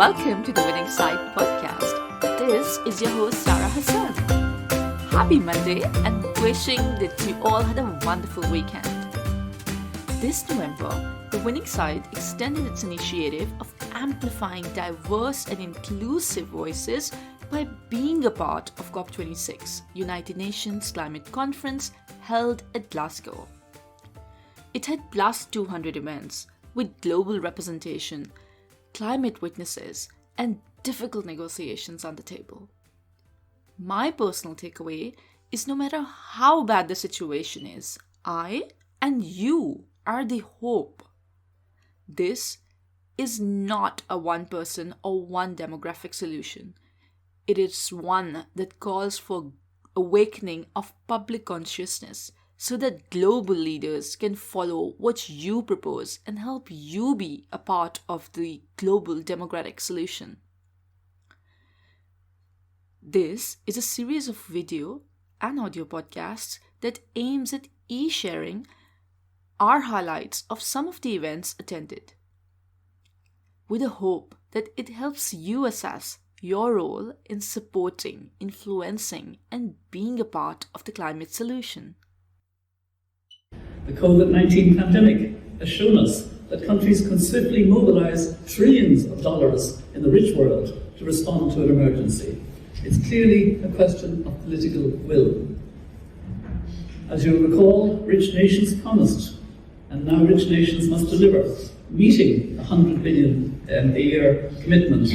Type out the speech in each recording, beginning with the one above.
Welcome to the Winning Side podcast. This is your host Sarah Hassan. Happy Monday and wishing that you all had a wonderful weekend. This November, the Winning Side extended its initiative of amplifying diverse and inclusive voices by being a part of COP26, United Nations Climate Conference held at Glasgow. It had plus 200 events with global representation, climate witnesses, and difficult negotiations on the table. My personal takeaway is no matter how bad the situation is, I and you are the hope. This is not a one person or one demographic solution. It is one that calls for awakening of public consciousness so that global leaders can follow what you propose and help you be a part of the global democratic solution. This is a series of video and audio podcasts that aims at e-sharing our highlights of some of the events attended, with a hope that it helps you assess your role in supporting, influencing, and being a part of the climate solution. The COVID-19 pandemic has shown us that countries can swiftly mobilise trillions of dollars in the rich world to respond to an emergency. It's clearly a question of political will. As you recall, rich nations promised, and now rich nations must deliver, meeting the $100 billion a year commitment.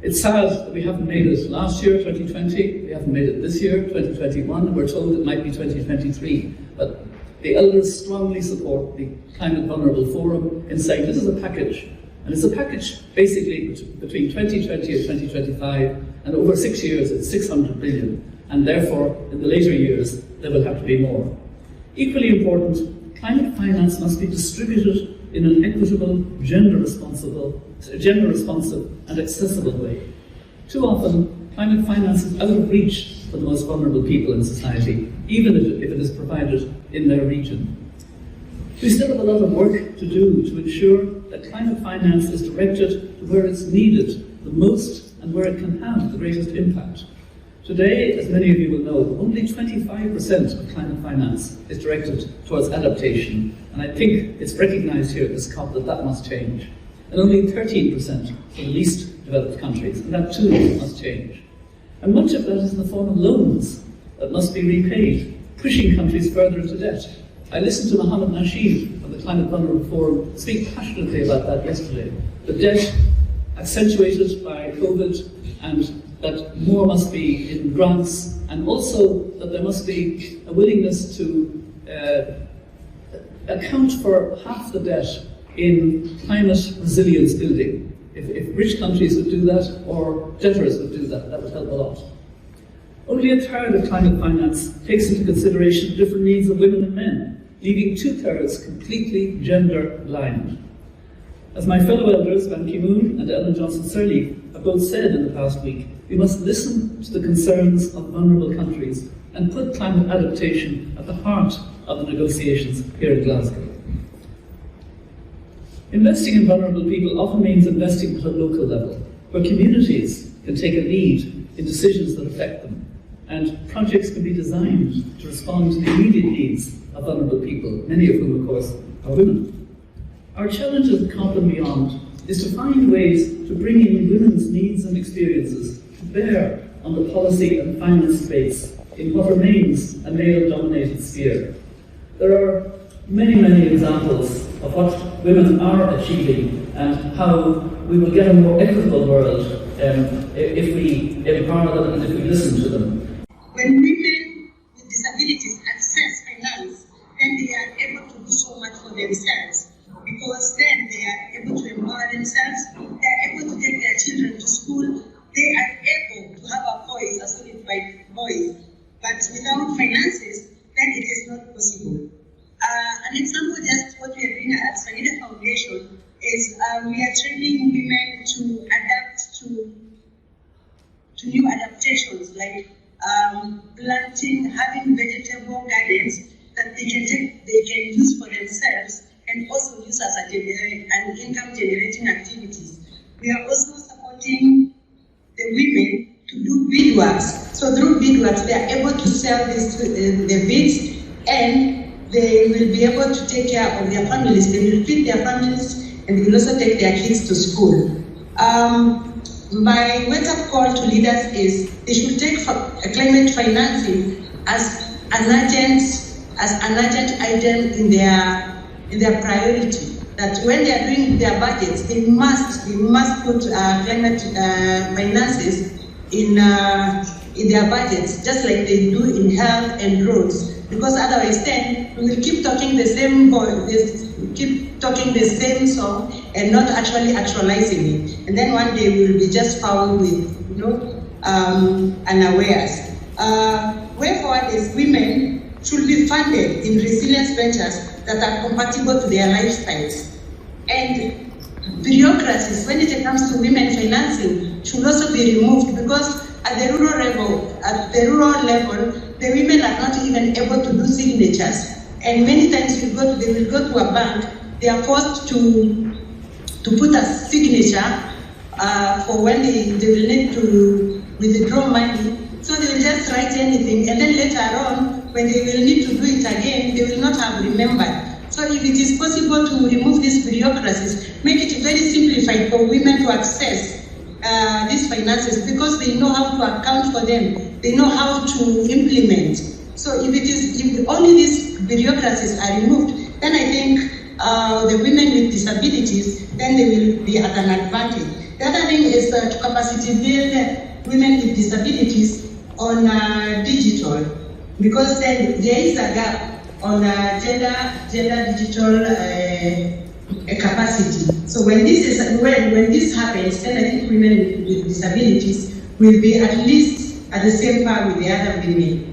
It's sad that we haven't made it last year, 2020, we haven't made it this year, 2021, and we're told it might be 2023. But the elders strongly support the Climate Vulnerable Forum in saying this is a package. And it's a package basically between 2020 and 2025, and over 6 years it's 600 billion. And therefore, in the later years, there will have to be more. Equally important, climate finance must be distributed in an equitable, gender-responsive and accessible way. Too often, climate finance is out of reach for the most vulnerable people in society, even if it is provided in their region. We still have a lot of work to do to ensure that climate finance is directed to where it's needed the most and where it can have the greatest impact. Today, as many of you will know, only 25% of climate finance is directed towards adaptation, and I think it's recognised here at this COP that must change. And only 13% for the least developed countries, and that too must change. And much of that is in the form of loans that must be repaid, pushing countries further into debt. I listened to Mohammed Nasheed of the Climate Vulnerable Forum speak passionately about that yesterday. The debt accentuated by COVID, and that more must be in grants, and also that there must be a willingness to account for half the debt in climate resilience building. If rich countries would do that, or debtors would do that, that would help a lot. Only a third of climate finance takes into consideration the different needs of women and men, leaving 2/3 completely gender blind. As my fellow elders, Ban Ki-moon and Ellen Johnson-Sirleaf, have both said in the past week, we must listen to the concerns of vulnerable countries and put climate adaptation at the heart of the negotiations here in Glasgow. Investing in vulnerable people often means investing at a local level, where communities can take a lead in decisions that affect them, and projects can be designed to respond to the immediate needs of vulnerable people, many of whom, of course, are women. Our challenge at COP and beyond is to find ways to bring in women's needs and experiences to bear on the policy and finance space in what remains a male-dominated sphere. There are many, many examples of what women are achieving and how we will get a more equitable world if we empower them and if we listen to them. When women with disabilities access finance, then they are able to do so much for themselves, because then they are able to empower themselves, they are able to take their children to school, they are able to have a voice, a solidified voice. But without finances, then it is not possible. An example, just what we are doing at Sanida Foundation, is we are training women to adapt to new adaptations, like planting, having vegetable gardens that they can use for themselves and also use as an income generating activities. We are also supporting the women to do beadworks. So through beadworks, they are able to sell the beads, and they will be able to take care of their families. They will feed their families, and they will also take their kids to school. My wake-up call to leaders is they should take climate financing as an urgent item in their priority. That when they are doing their budgets, they must put climate finances in their budgets, just like they do in health and roads. Because otherwise, then we will keep talking the same song and not actually actualizing it. And then one day we will be just found with, unawares. Way forward is women should be funded in resilience ventures that are compatible to their lifestyles. And bureaucracies, when it comes to women financing, should also be removed, because at the rural level, the women are not even able to do signatures. And many times they will go to a bank, they are forced to put a signature for when they will need to withdraw money. So they will just write anything, and then later on, when they will need to do it again, they will not have remembered. So if it is possible to remove these bureaucracies, make it very simplified for women to access these finances, because they know how to account for them, they know how to implement. So if only these bureaucracies are removed, then I think the women with disabilities, then they will be at an advantage. The other thing is to capacity build women with disabilities on digital, because then there is a gap on gender digital capacity. So when this happens, then I think women with disabilities will be at least at the same par with the other women.